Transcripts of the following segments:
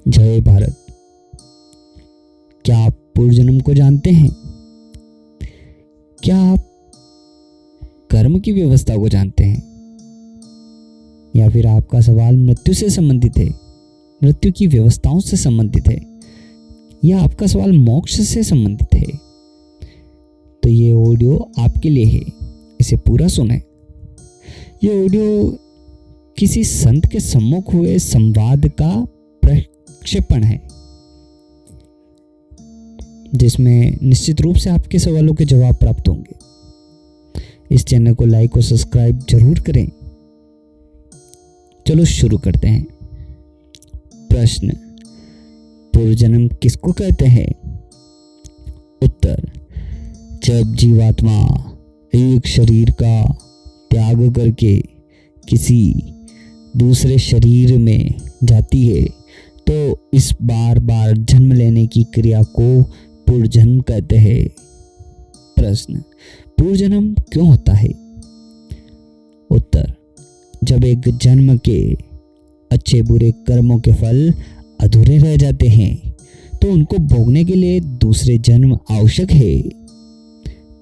जय भारत। क्या आप पूर्वजन्म को जानते हैं? क्या आप कर्म की व्यवस्था को जानते हैं? या फिर आपका सवाल मृत्यु से संबंधित है, मृत्यु की व्यवस्थाओं से संबंधित है, या आपका सवाल मोक्ष से संबंधित है? तो ये ऑडियो आपके लिए है, इसे पूरा सुने। ये ऑडियो किसी संत के सम्मुख हुए संवाद का प्रक्षेपण है, जिसमें निश्चित रूप से आपके सवालों के जवाब प्राप्त होंगे। इस चैनल को लाइक और सब्सक्राइब जरूर करें। चलो शुरू करते हैं। प्रश्न: पूर्वजन्म किसको कहते हैं? उत्तर: जब जीवात्मा एक शरीर का त्याग करके किसी दूसरे शरीर में जाती है तो इस बार बार जन्म लेने की क्रिया को पुनर्जन्म कहते हैं। प्रश्न: पुनर्जन्म क्यों होता है? उत्तर: जब एक जन्म के अच्छे बुरे कर्मों के फल अधूरे रह जाते हैं तो उनको भोगने के लिए दूसरे जन्म आवश्यक है।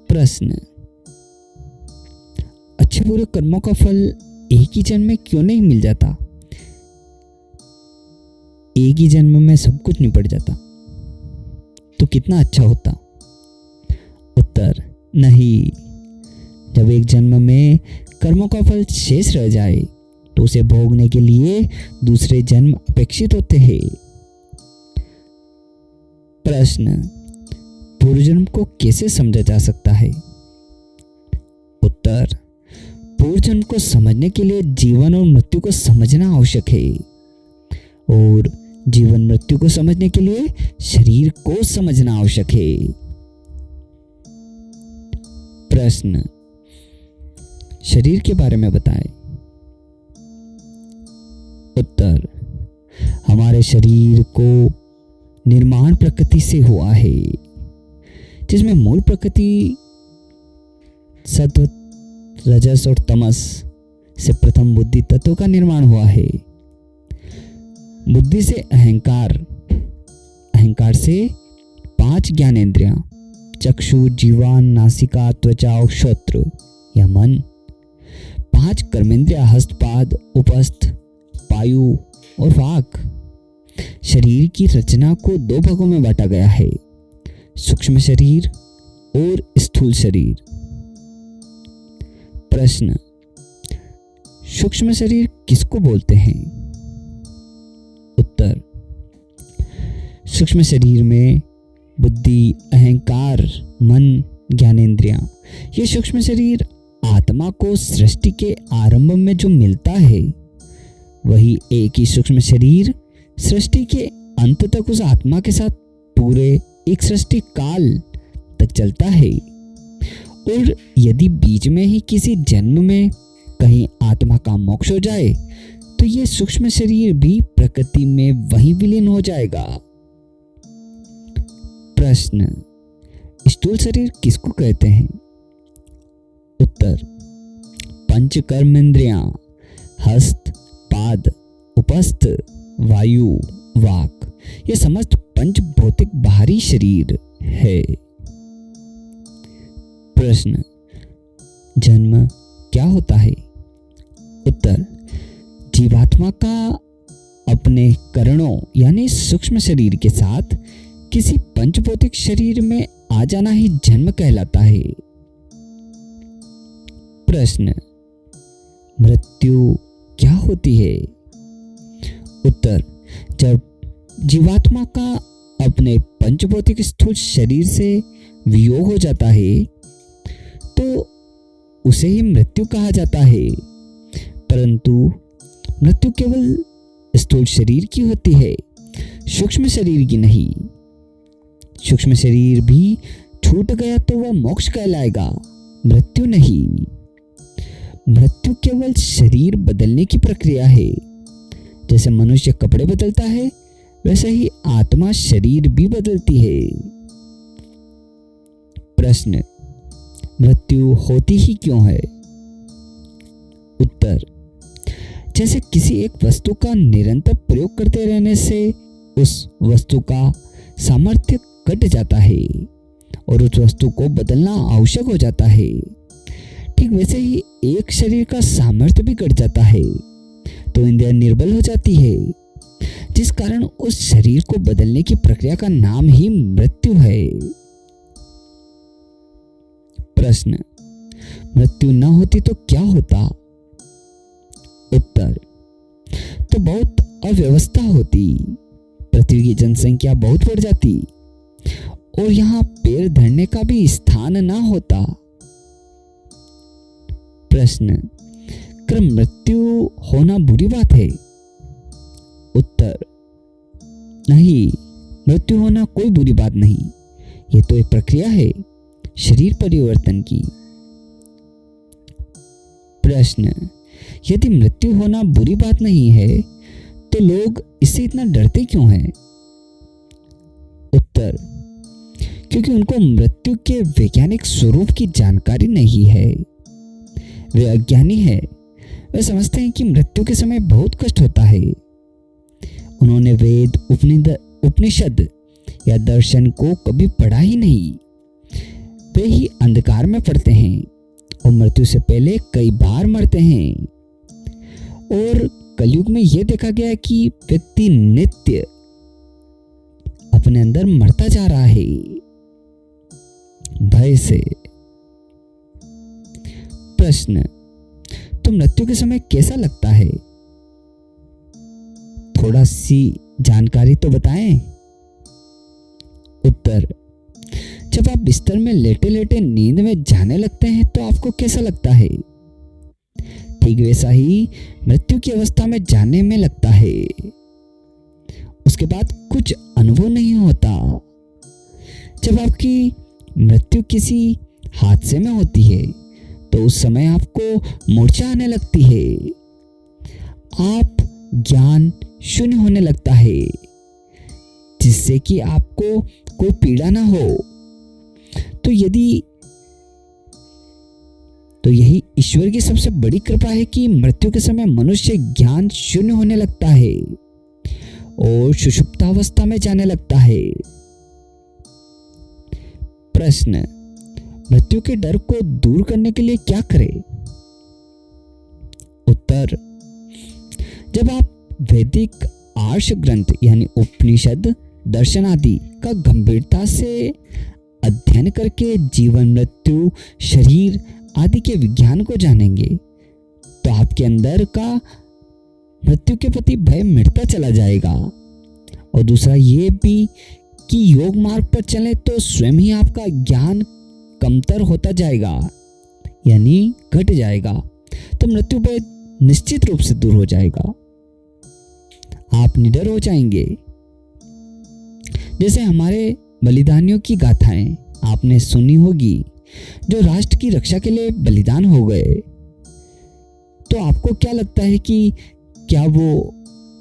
प्रश्न: अच्छे बुरे कर्मों का फल एक ही जन्म में क्यों नहीं मिल जाता? एक ही जन्म में सब कुछ निपट जाता तो कितना अच्छा होता। उत्तर: नहीं। जब एक जन्म में कर्मों का फल शेष रह जाए तो उसे भोगने के लिए दूसरे जन्म अपेक्षित होते हैं। प्रश्न: पूर्वजन्म को कैसे समझा जा सकता है? उत्तर: पूर्वजन्म को समझने के लिए जीवन और मृत्यु को समझना आवश्यक है, और जीवन मृत्यु को समझने के लिए शरीर को समझना आवश्यक है। प्रश्न: शरीर के बारे में बताएं। उत्तर: हमारे शरीर को निर्माण प्रकृति से हुआ है, जिसमें मूल प्रकृति सत्व, रजस और तमस से प्रथम बुद्धि तत्व का निर्माण हुआ है। बुद्धि से अहंकार, अहंकार से 5 ज्ञानेंद्रियां चक्षु, जीवा, नासिका, त्वचा और श्रोत्र या मन, 5 कर्मेंद्रियां हस्तपाद, उपस्थ, पायु और वाक। शरीर की रचना को 2 भागों में बांटा गया है, सूक्ष्म शरीर और स्थूल शरीर। प्रश्न: सूक्ष्म शरीर किसको बोलते हैं? उत्तर: सूक्ष्म शरीर में बुद्धि, अहंकार, मन, ज्ञानेंद्रियां, ये सूक्ष्म शरीर आत्मा को सृष्टि के आरंभ में जो मिलता है, वही एक ही सूक्ष्म शरीर सृष्टि के अंत तक उस आत्मा के साथ पूरे एक सृष्टि काल तक चलता है। और यदि बीच में ही किसी जन्म में कहीं आत्मा का मोक्ष हो जाए तो यह सूक्ष्म शरीर भी प्रकृति में वहीं विलीन हो जाएगा। प्रश्न: स्थूल शरीर किसको कहते हैं? उत्तर: 5 कर्मेंद्रियां हस्त, पाद, उपस्थ, वायु, वाक, ये समस्त पंच भौतिक बाहरी शरीर है। प्रश्न: जन्म क्या होता है? उत्तर: जीवात्मा का अपने करणों यानी सूक्ष्म शरीर के साथ किसी पंचभौतिक शरीर में आ जाना ही जन्म कहलाता है। प्रश्न: मृत्यु क्या होती है? उत्तर: जब जीवात्मा का अपने पंचभौतिक स्थूल शरीर से वियोग हो जाता है तो उसे ही मृत्यु कहा जाता है। परंतु मृत्यु केवल स्थूल शरीर की होती है, सूक्ष्म शरीर की नहीं। सूक्ष्म शरीर भी छूट गया तो वह मोक्ष कहलाएगा, मृत्यु नहीं। मृत्यु केवल शरीर बदलने की प्रक्रिया है। जैसे मनुष्य कपड़े बदलता है, वैसे ही आत्मा शरीर भी बदलती है। प्रश्न: मृत्यु होती ही क्यों है? उत्तर: जैसे किसी एक वस्तु का निरंतर प्रयोग करते रहने से उस वस्तु का सामर्थ्य घट जाता है और उस वस्तु को बदलना आवश्यक हो जाता है। ठीक वैसे ही एक शरीर का सामर्थ्य भी घट जाता है तो इंद्रियां निर्बल हो जाती है, जिस कारण उस शरीर को बदलने की प्रक्रिया का नाम ही मृत्यु है। प्रश्न, मृत्यु न होती तो क्या होता? उत्तर, तो बहुत अव्यवस्था होती, पृथ्वी की जनसंख्या बहुत बढ़ जाती और यहाँ पैर धरने का भी स्थान ना होता। प्रश्न, क्या मृत्यु होना बुरी बात है? उत्तर, नहीं, मृत्यु होना कोई बुरी बात नहीं, ये तो एक प्रक्रिया है शरीर परिवर्तन की। प्रश्न, यदि मृत्यु होना बुरी बात नहीं है तो लोग इससे इतना डरते क्यों हैं? उत्तर, क्योंकि उनको मृत्यु के वैज्ञानिक स्वरूप की जानकारी नहीं है। वे अज्ञानी है, वे समझते हैं कि मृत्यु के समय बहुत कष्ट होता है। उन्होंने वेद, उपनिषद या दर्शन को कभी पढ़ा ही नहीं। वे ही अंधकार में पड़ते हैं और मृत्यु से पहले कई बार मरते हैं। और कलयुग में यह देखा गया है कि व्यक्ति नित्य अपने अंदर मरता जा रहा है भय से। प्रश्न, तो मृत्यु के समय कैसा लगता है? थोड़ा सी जानकारी तो बताएं। उत्तर, जब आप बिस्तर में लेटे लेटे नींद में जाने लगते हैं तो आपको कैसा लगता है? ठीक वैसा ही मृत्यु की अवस्था में जाने में लगता है। उसके बाद कुछ अनुभव नहीं होता। जब आपकी मृत्यु किसी हादसे में होती है तो उस समय आपको मूर्छा आने लगती है, आप ज्ञान शून्य होने लगता है, जिससे कि आपको कोई पीड़ा ना हो। तो यही ईश्वर की सबसे बड़ी कृपा है कि मृत्यु के समय मनुष्य ज्ञान शून्य होने लगता है और सुषुप्तावस्था में जाने लगता है। प्रश्न, मृत्यु के डर को दूर करने के लिए क्या करें? उत्तर, जब आप वैदिक आर्ष ग्रंथ यानी उपनिषद, दर्शन आदि का गंभीरता से अध्ययन करके जीवन, मृत्यु, शरीर आदि के विज्ञान को जानेंगे तो आपके अंदर का मृत्यु के प्रति भय मिटता चला जाएगा। और दूसरा ये भी कि योग मार्ग पर चले तो स्वयं ही आपका ज्ञान कमतर होता जाएगा, यानी घट जाएगा, तो मृत्यु भय निश्चित रूप से दूर हो जाएगा। आप निडर हो जाएंगे। जैसे हमारे बलिदानियों की गाथाएं आपने सुनी होगी, जो राष्ट्र की रक्षा के लिए बलिदान हो गए। तो आपको क्या लगता है कि क्या वो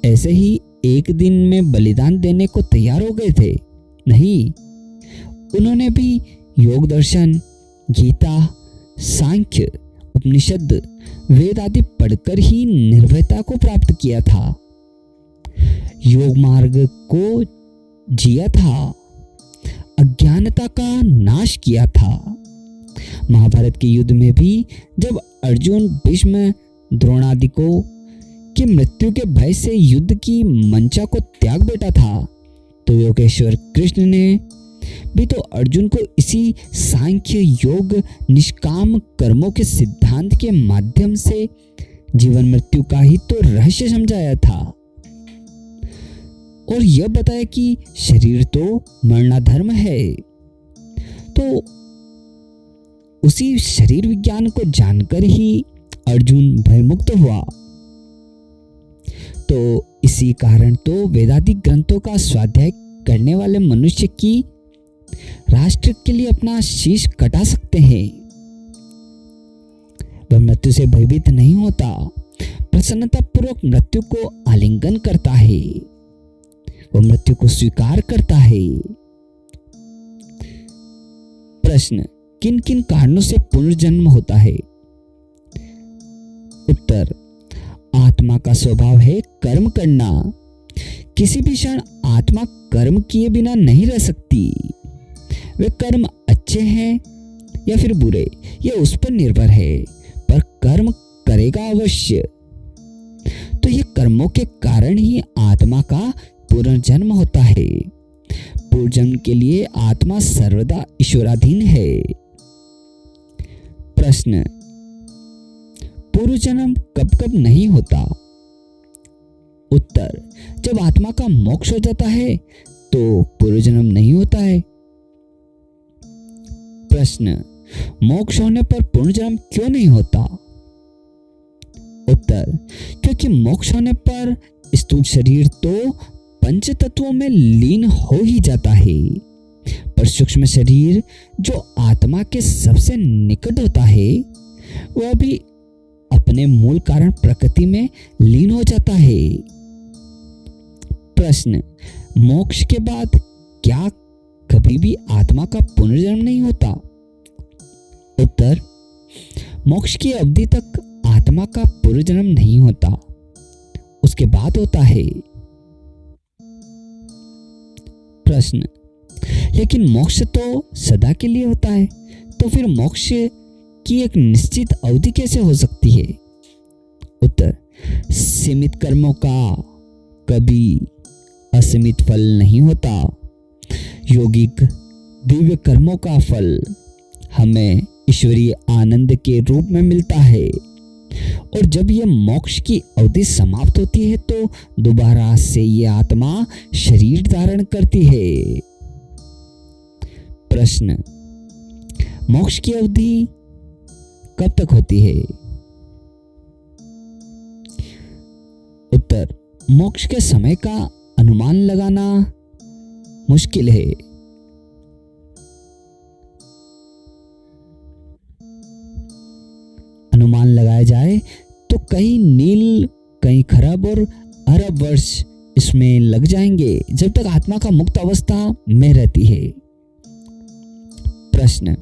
ऐसे ही एक दिन में बलिदान देने को तैयार हो गए थे? नहीं, उन्होंने भी योग दर्शन, गीता, सांख्य, उपनिषद, वेद आदि पढ़कर ही निर्भयता को प्राप्त किया था, योग मार्ग को जिया था, अज्ञानता का नाश किया था। महाभारत के युद्ध में भी जब अर्जुन, भीष्म, द्रोणादि को कि मृत्यु के भय से युद्ध की मंचा को त्याग बैठा था, तो योगेश्वर कृष्ण ने भी तो अर्जुन को इसी सांख्य, योग, निष्काम कर्मों के सिद्धांत के माध्यम से जीवन मृत्यु का ही तो रहस्य समझाया था और यह बताया कि शरीर तो मरणाधर्म है। तो उसी शरीर विज्ञान को जानकर ही अर्जुन भयमुक्त हुआ। तो इसी कारण तो वेदादिक ग्रंथों का स्वाध्याय करने वाले मनुष्य की राष्ट्र के लिए अपना शीश कटा सकते हैं। वह मृत्यु से भयभीत नहीं होता, प्रसन्नता पूर्वक मृत्यु को आलिंगन करता है, वह मृत्यु को स्वीकार करता है। प्रश्न, किन किन कारणों से पुनर्जन्म होता है? उत्तर, आत्मा का स्वभाव है कर्म करना। किसी भी क्षण आत्मा कर्म किए बिना नहीं रह सकती। वे कर्म अच्छे हैं या फिर बुरे, यह उस पर निर्भर है, पर कर्म करेगा अवश्य। तो ये कर्मों के कारण ही आत्मा का पुनर्जन्म होता है। पुनर्जन्म के लिए आत्मा सर्वदा ईश्वराधीन है। प्रश्न, पूर्व जन्म कब कब नहीं होता? उत्तर, जब आत्मा का मोक्ष हो जाता है तो पूर्व जन्म नहीं होता है। प्रश्न, मोक्ष होने पर पुनर्जन्म क्यों नहीं होता? उत्तर, क्योंकि मोक्ष होने पर स्थूल शरीर तो पंच तत्वों में लीन हो ही जाता है, पर सूक्ष्म शरीर जो आत्मा के सबसे निकट होता है वह भी अपने मूल कारण प्रकृति में लीन हो जाता है। प्रश्न, मोक्ष के बाद क्या कभी भी आत्मा का पुनर्जन्म नहीं होता? उत्तर, मोक्ष की अवधि तक आत्मा का पुनर्जन्म नहीं होता, उसके बाद होता है। प्रश्न, लेकिन मोक्ष तो सदा के लिए होता है, तो फिर मोक्ष की एक निश्चित अवधि कैसे हो सकती है? उत्तर, सीमित कर्मों का कभी असीमित फल नहीं होता। यौगिक दिव्य कर्मों का फल हमें ईश्वरीय आनंद के रूप में मिलता है, और जब यह मोक्ष की अवधि समाप्त होती है तो दोबारा से यह आत्मा शरीर धारण करती है। प्रश्न, मोक्ष की अवधि कब तक होती है? उत्तर, मोक्ष के समय का अनुमान लगाना मुश्किल है। अनुमान लगाया जाए तो कई नील, कई खरब और अरब वर्ष इसमें लग जाएंगे, जब तक आत्मा का मुक्त अवस्था में रहती है। प्रश्न,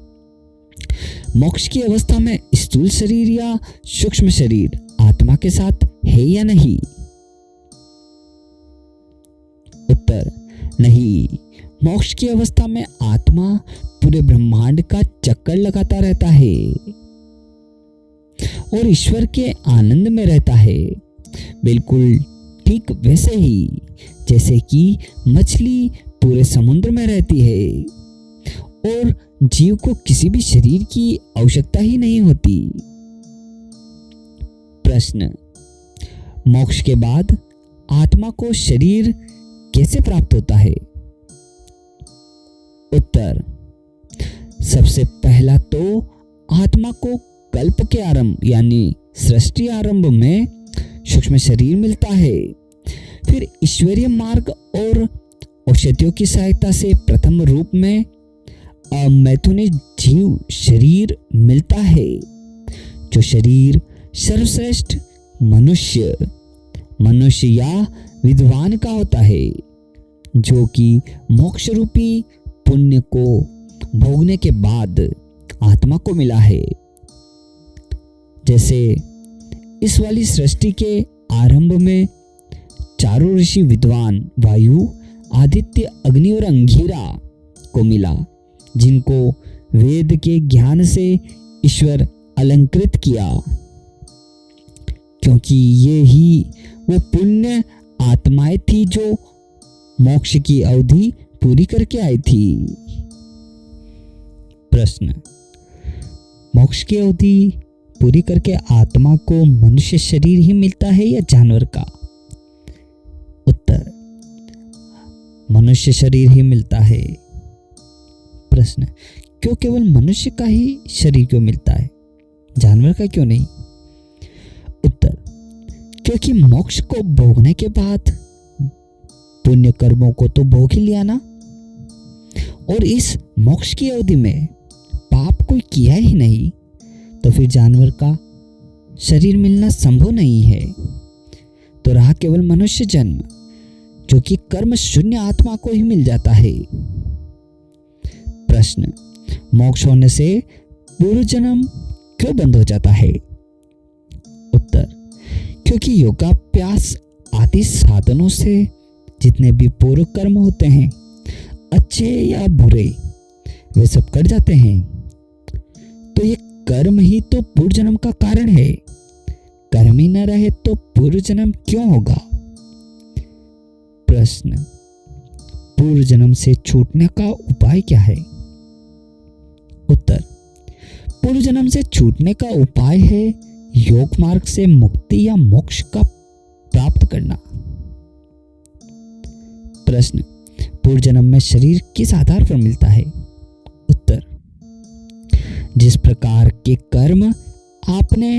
मोक्ष की अवस्था में स्थूल शरीर या सूक्ष्म शरीर आत्मा के साथ है या नहीं? उत्तर, नहीं। मोक्ष की अवस्था में आत्मा पूरे ब्रह्मांड का चक्कर लगाता रहता है और ईश्वर के आनंद में रहता है, बिल्कुल ठीक वैसे ही जैसे कि मछली पूरे समुद्र में रहती है और जीव को किसी भी शरीर की आवश्यकता ही नहीं होती। प्रश्न, मोक्ष के बाद आत्मा को शरीर कैसे प्राप्त होता है? उत्तर, सबसे पहला तो आत्मा को कल्प के आरंभ यानी सृष्टि आरंभ में सूक्ष्म शरीर मिलता है, फिर ईश्वरीय मार्ग और औषधियों की सहायता से प्रथम रूप में अमैथुनिक जीव शरीर मिलता है, जो शरीर सर्वश्रेष्ठ मनुष्य या विद्वान का होता है, जो कि मोक्ष रूपी पुण्य को भोगने के बाद आत्मा को मिला है। जैसे इस वाली सृष्टि के आरंभ में चारों ऋषि विद्वान वायु, आदित्य, अग्नि और अंगिरा को मिला, जिनको वेद के ज्ञान से ईश्वर अलंकृत किया, क्योंकि ये ही वो पुण्य आत्माएं थी जो मोक्ष की अवधि पूरी करके आई थी। प्रश्न, मोक्ष की अवधि पूरी करके आत्मा को मनुष्य शरीर ही मिलता है या जानवर का? उत्तर, मनुष्य शरीर ही मिलता है। प्रश्न, क्यों केवल मनुष्य का ही शरीर क्यों मिलता है, जानवर का क्यों नहीं? उत्तर, क्योंकि मोक्ष को भोगने के बाद पुण्य कर्मों को तो भोग ही लिया ना, और इस मोक्ष की अवधि में पाप कोई किया ही नहीं, तो फिर जानवर का शरीर मिलना संभव नहीं है। तो रहा केवल मनुष्य जन्म, जो कि कर्म शून्य आत्मा को ही मिल जाता है। प्रश्न, मोक्ष होने से पूर्व जन्म क्यों बंद हो जाता है? उत्तर, क्योंकि योगाभ्यास आदि साधनों से जितने भी पूर्व कर्म होते हैं, अच्छे या बुरे, वे सब कट जाते हैं। तो ये कर्म ही तो पूर्व जन्म का कारण है। कर्म ही न रहे तो पूर्व जन्म क्यों होगा? प्रश्न, पूर्व जन्म से छूटने का उपाय क्या है? उत्तर, पूर्व जन्म से छूटने का उपाय है योग मार्ग से मुक्ति या मोक्ष का प्राप्त करना। प्रश्न, पूर्व जन्म में शरीर किस आधार पर मिलता है? उत्तर, जिस प्रकार के कर्म आपने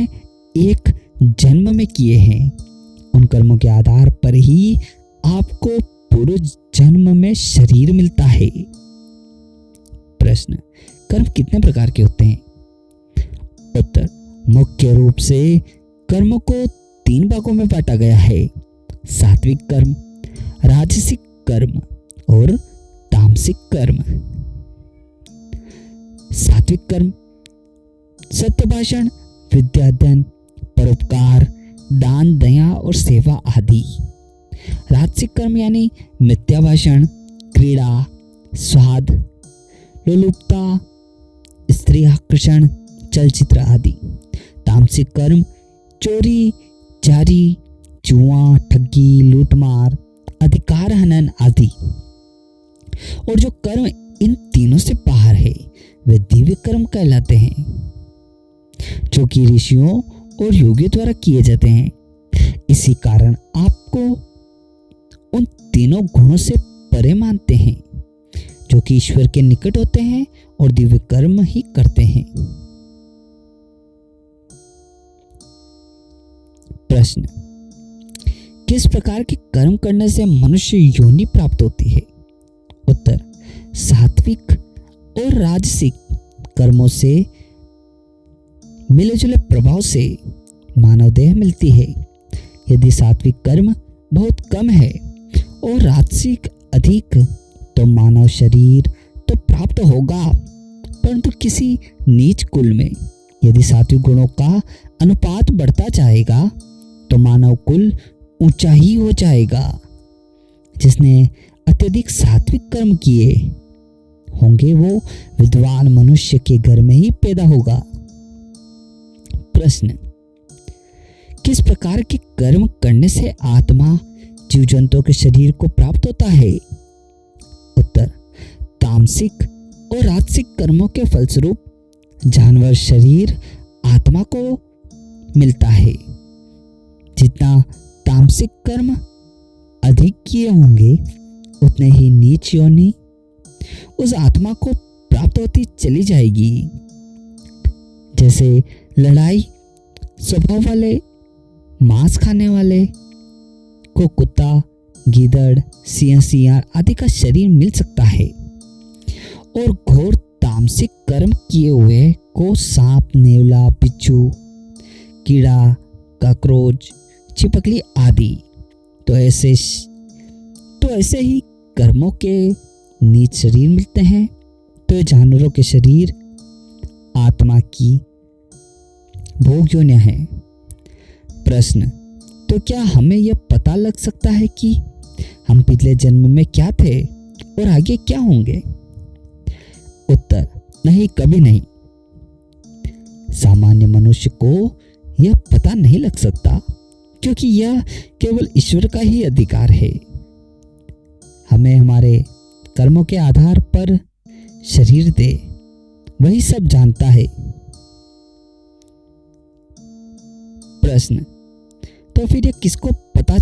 एक जन्म में किए हैं, उन कर्मों के आधार पर ही आपको पूर्व जन्म में शरीर मिलता है। प्रश्न, कर्म कितने प्रकार के होते हैं? उत्तर, मुख्य रूप से कर्मों को 3 भागों में बांटा गया है: सात्विक कर्म, राजसिक कर्म और तामसिक कर्म। सात्विक कर्म सत्य भाषण, विद्या अध्ययन, परोपकार, दान, दया और सेवा आदि। राजसिक कर्म यानी मिथ्या भाषण, क्रीड़ा, स्वाद, लोलुपता, स्त्री आकर्षण, चलचित्र आदि। तामसिक कर्म चोरी, जारी, जुआ, ठगी, लूटमार, अधिकार हनन आदि। और जो कर्म इन तीनों से बाहर है, वे दिव्य कर्म कहलाते हैं, जो कि ऋषियों और योगियों द्वारा किए जाते हैं। इसी कारण आपको उन तीनों गुणों से परे मानते हैं, जो कि ईश्वर के निकट होते हैं और दिव्य कर्म ही करते हैं। प्रश्न, किस प्रकार के कर्म करने से मनुष्य योनि प्राप्त होती है? उत्तर, सात्विक और राजसिक कर्मों से मिले जुले प्रभाव से मानव देह मिलती है। यदि सात्विक कर्म बहुत कम है और राजसिक अधिक, तो मानव शरीर तो प्राप्त होगा, परंतु किसी नीच कुल में। यदि सात्विक गुणों का अनुपात बढ़ता जाएगा तो मानव कुल ऊंचा ही हो जाएगा। जिसने अत्यधिक सात्विक कर्म किए होंगे, वो विद्वान मनुष्य के घर में ही पैदा होगा। प्रश्न, किस प्रकार के कर्म करने से आत्मा जीव जंतुओं के शरीर को प्राप्त होता है? उत्तर, तामसिक और राजसिक कर्मों के फलस्वरूप जानवर शरीर आत्मा को मिलता है। जितना तामसिक कर्म अधिक किए होंगे, उतने ही नीच योनि उस आत्मा को प्राप्त होती चली जाएगी। जैसे लड़ाई स्वभाव वाले मांस खाने वाले को कुत्ता, गीदड़, सियार आदि का शरीर मिल सकता है, और घोर तामसिक कर्म किए हुए को सांप, नेवला, बिच्छू, कीड़ा, काकरोच, छिपकली आदि। तो ऐसे ही कर्मों के नीच शरीर मिलते हैं। तो जानवरों के शरीर आत्मा की भोग योनियां हैं। प्रश्न, तो क्या हमें यह पता लग सकता है कि हम पिछले जन्म में क्या थे और आगे क्या होंगे? उत्तर, नहीं, कभी नहीं। सामान्य मनुष्य को यह पता नहीं लग सकता, क्योंकि यह केवल ईश्वर का ही अधिकार है। हमें हमारे कर्मों के आधार पर शरीर दे, वही सब जानता है। प्रश्न, तो फिर यह किसको पता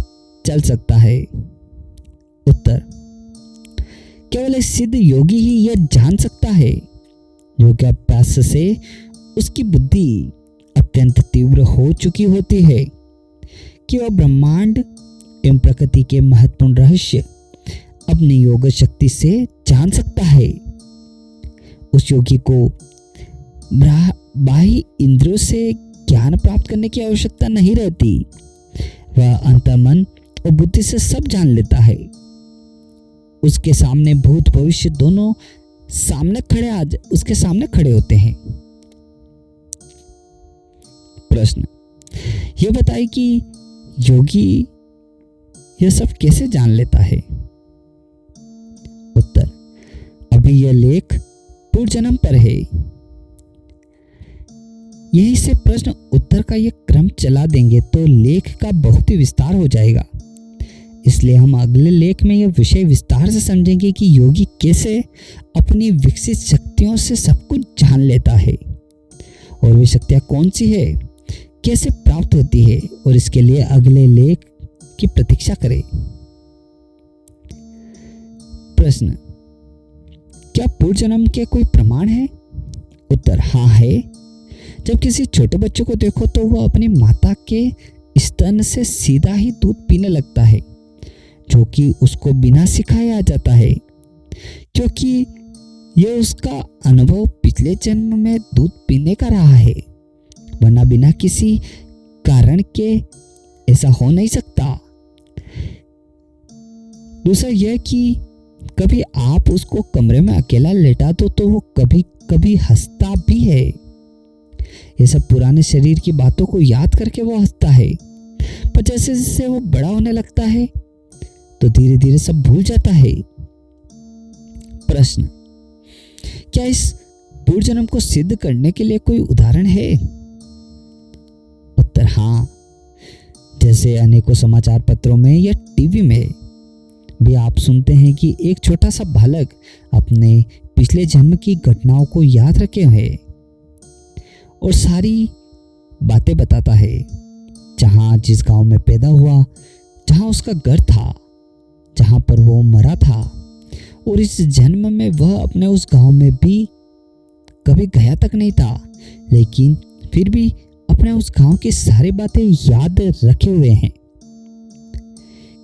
चल सकता है? उत्तर, केवल एक सिद्ध योगी ही यह जान सकता है। योगाभ्यास से उसकी बुद्धि अत्यंत तीव्र हो चुकी होती है कि वह ब्रह्मांड एवं प्रकृति के महत्वपूर्ण रहस्य अपनी योग शक्ति से जान सकता है। उस योगी को बाह्य इंद्रियों से ज्ञान प्राप्त करने की आवश्यकता नहीं रहती। वह अंतर्मन और बुद्धि से सब जान लेता है। उसके सामने भूत भविष्य दोनों उसके सामने खड़े होते हैं। प्रश्न, यह बताइए कि योगी यह सब कैसे जान लेता है? अभी यह लेख पूर्व जन्म पर है। यहीं से प्रश्न उत्तर का यह क्रम चला देंगे तो लेख का बहुत ही विस्तार हो जाएगा। इसलिए हम अगले लेख में यह विषय विस्तार से समझेंगे कि योगी कैसे अपनी विकसित शक्तियों से सब कुछ जान लेता है और वे शक्तियां कौन सी है, कैसे प्राप्त होती है, और इसके लिए अगले लेख की प्रतीक्षा करें। प्रश्न, क्या पूर्व जन्म के कोई प्रमाण है? उत्तर, हाँ है। जब किसी छोटे बच्चे को देखो तो वह अपनी माता के स्तन से सीधा ही दूध पीने लगता है, जो कि उसको बिना सिखाए आ जाता है, क्योंकि यह उसका अनुभव पिछले जन्म में दूध पीने का रहा है, वरना बिना किसी कारण के ऐसा हो नहीं सकता। दूसरा यह कि कभी आप उसको कमरे में अकेला लेटा दो तो वो कभी कभी हंसता भी है। ये सब पुराने शरीर की बातों को याद करके वो हंसता है, पर जैसे जैसे वो बड़ा होने लगता है तो धीरे धीरे सब भूल जाता है। प्रश्न, क्या इस पूर्व जन्म को सिद्ध करने के लिए कोई उदाहरण है? उत्तर, हाँ। जैसे अनेकों समाचार पत्रों में या टीवी में भी आप सुनते हैं कि एक छोटा सा बालक अपने पिछले जन्म की घटनाओं को याद रखे हुए और सारी बातें बताता है, जहां जिस गांव में पैदा हुआ, जहां उसका घर था, जहां पर वो मरा था, और इस जन्म में वह अपने उस गांव में भी कभी गया तक नहीं था, लेकिन फिर भी अपने उस गांव की सारी बातें याद रखे हुए हैं।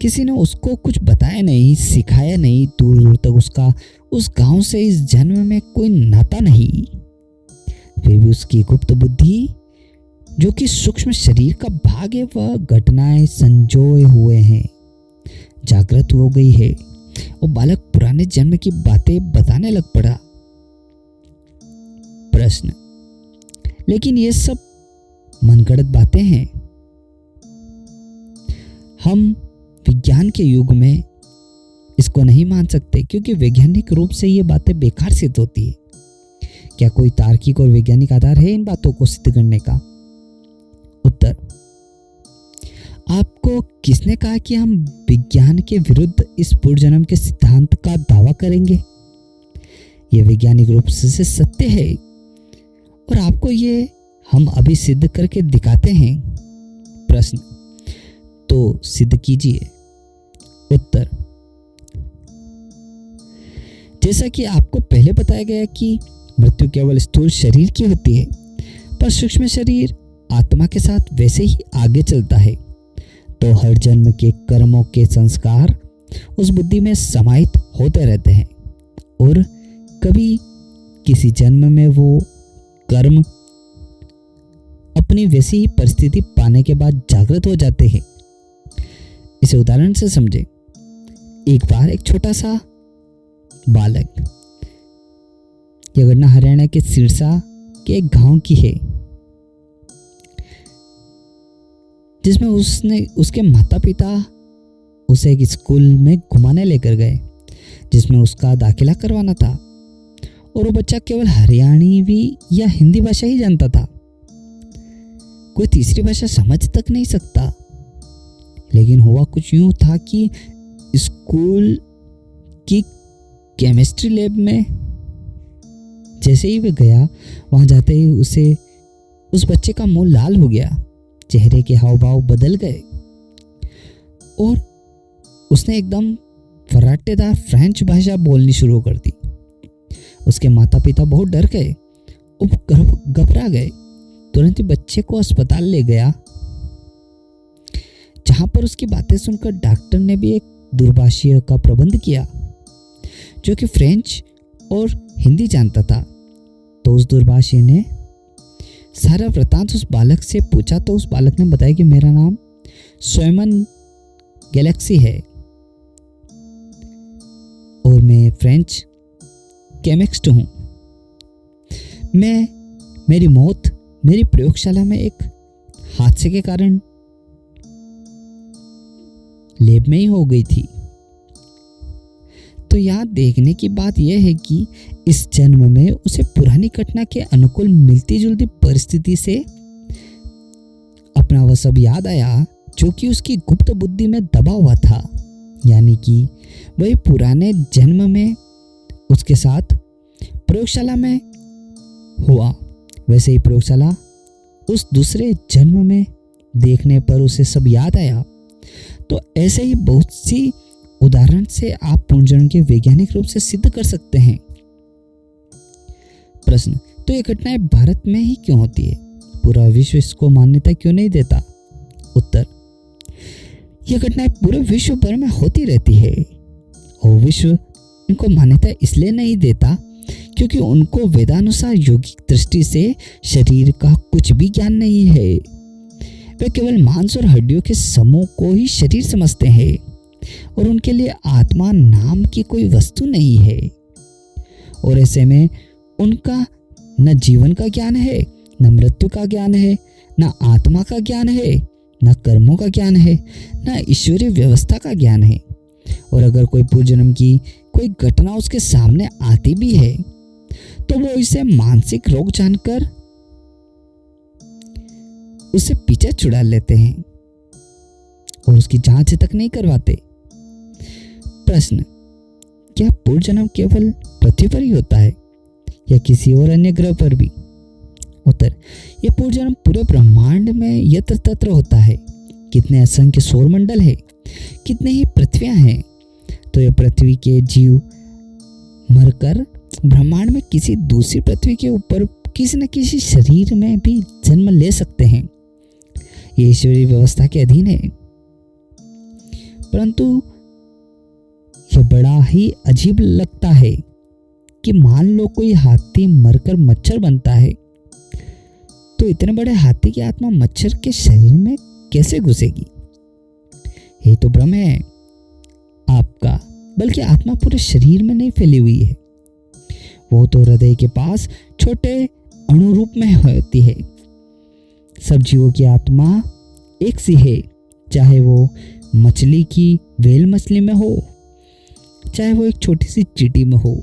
किसी ने उसको कुछ बताया नहीं, सिखाया नहीं, दूर दूर तक उसका उस गांव से इस जन्म में कोई नाता नहीं, फिर भी उसकी गुप्त बुद्धि, जो कि सूक्ष्म शरीर का भाग है, वह घटनाएं संजोए हुए हैं, जागृत हो गई है और बालक पुराने जन्म की बातें बताने लग पड़ा। प्रश्न, लेकिन ये सब मनगढ़ंत बातें हैं। हम विज्ञान के युग में इसको नहीं मान सकते, क्योंकि वैज्ञानिक रूप से ये बातें बेकार सिद्ध होती है। क्या कोई तार्किक और वैज्ञानिक आधार है इन बातों को सिद्ध करने का? उत्तर, आपको किसने कहा कि हम विज्ञान के विरुद्ध इस पूर्व जन्म के सिद्धांत का दावा करेंगे? यह वैज्ञानिक रूप से सत्य है और आपको ये हम अभी सिद्ध करके दिखाते हैं। प्रश्न, तो सिद्ध कीजिए। उत्तर, जैसा कि आपको पहले बताया गया कि मृत्यु केवल स्थूल शरीर की होती है, पर सूक्ष्म शरीर आत्मा के साथ वैसे ही आगे चलता है, तो हर जन्म के कर्मों के संस्कार उस बुद्धि में समाहित होते रहते हैं और कभी किसी जन्म में वो कर्म अपनी वैसी ही परिस्थिति पाने के बाद जागृत हो जाते हैं। इसे उदाहरण से समझें। एक बार एक छोटा सा बालक, यह घटना हरियाणा के सिरसा के एक गांव की है, जिसमें उसके माता पिता उसे एक स्कूल में घुमाने लेकर गए, जिसमें उसका दाखिला करवाना था, और वो बच्चा केवल हरियाणवी या हिंदी भाषा ही जानता था, कोई तीसरी भाषा समझ तक नहीं सकता। लेकिन हुआ कुछ यूं था कि स्कूल की केमिस्ट्री लैब में जैसे ही वह गया, वहां जाते ही उस बच्चे का मुंह लाल हो गया, चेहरे के हाव भाव बदल गए और उसने एकदम फर्राटेदार फ्रेंच भाषा बोलनी शुरू कर दी। उसके माता पिता बहुत डर गए और घबरा गए। तुरंत ही बच्चे को अस्पताल ले गया, जहां पर उसकी बातें सुनकर डॉक्टर ने भी एक दूरभाषी का प्रबंध किया, जो कि फ्रेंच और हिंदी जानता था। तो उस दूरभाषी ने सारा वृतांत उस बालक से पूछा, तो उस बालक ने बताया कि मेरा नाम सोयमन गैलेक्सी है और मैं फ्रेंच केमिस्ट हूं। मेरी मौत मेरी प्रयोगशाला में एक हादसे के कारण लैब में ही हो गई थी। तो तो यहाँ देखने की बात यह है कि इस जन्म में उसे पुरानी घटना के अनुकूल मिलती जुलती परिस्थिति से अपना वह सब याद आया जो कि उसकी गुप्त बुद्धि में दबा हुआ था। यानी कि वही पुराने जन्म में उसके साथ प्रयोगशाला में हुआ, वैसे ही प्रयोगशाला उस दूसरे जन्म में देखने पर उसे सब याद आया। तो ऐसे ही बहुत सी उदाहरण से आप पुनर्जन्म के वैज्ञानिक रूप से सिद्ध कर सकते हैं। प्रश्न, तो ये घटनाएं भारत में ही क्यों होती है? पूरा विश्व इसको मान्यता क्यों नहीं देता? उत्तर, यह घटनाएं पूरे विश्व भर में होती रहती है और विश्व इनको मान्यता इसलिए नहीं देता क्योंकि उनको वेदानुसार योगिक दृष्टि से शरीर का कुछ भी ज्ञान नहीं है। वे केवल मांस और हड्डियों के समूह को ही शरीर समझते हैं और उनके लिए आत्मा नाम की कोई वस्तु नहीं है। और ऐसे में उनका न जीवन का ज्ञान है, न मृत्यु का ज्ञान है, न आत्मा का ज्ञान है, न कर्मों का ज्ञान है, न ईश्वरीय व्यवस्था का ज्ञान है। और अगर कोई पूर्वजन्म की कोई घटना उसके सामने आती भी है तो वो इसे मानसिक रोग जानकर उसे पीछे छुड़ा लेते हैं और उसकी जांच तक नहीं करवाते। प्रश्न, क्या पूर्वजन्म केवल पृथ्वी पर ही होता है या किसी और अन्य ग्रह पर भी? उत्तर, यह पूर्वजन्म पूरे ब्रह्मांड में यत्र तत्र होता है। कितने असंख्य सौरमंडल है, कितने ही पृथ्वियां हैं। तो यह पृथ्वी के जीव मरकर ब्रह्मांड में किसी दूसरी पृथ्वी के ऊपर किसी न किसी शरीर में भी जन्म ले सकते हैं। ये ईश्वरीय व्यवस्था के अधीन है। परंतु यह बड़ा ही अजीब लगता है कि मान लो कोई हाथी मरकर मच्छर बनता है तो इतने बड़े हाथी की आत्मा मच्छर के शरीर में कैसे घुसेगी? यही तो भ्रम है आपका, बल्कि आत्मा पूरे शरीर में नहीं फैली हुई है। वो तो हृदय के पास छोटे अणु रूप में होती है। सब जीवों की आत्मा एक सी है, चाहे वो मछली की व्हेल मछली में हो, चाहे वो एक छोटी सी चींटी में हो।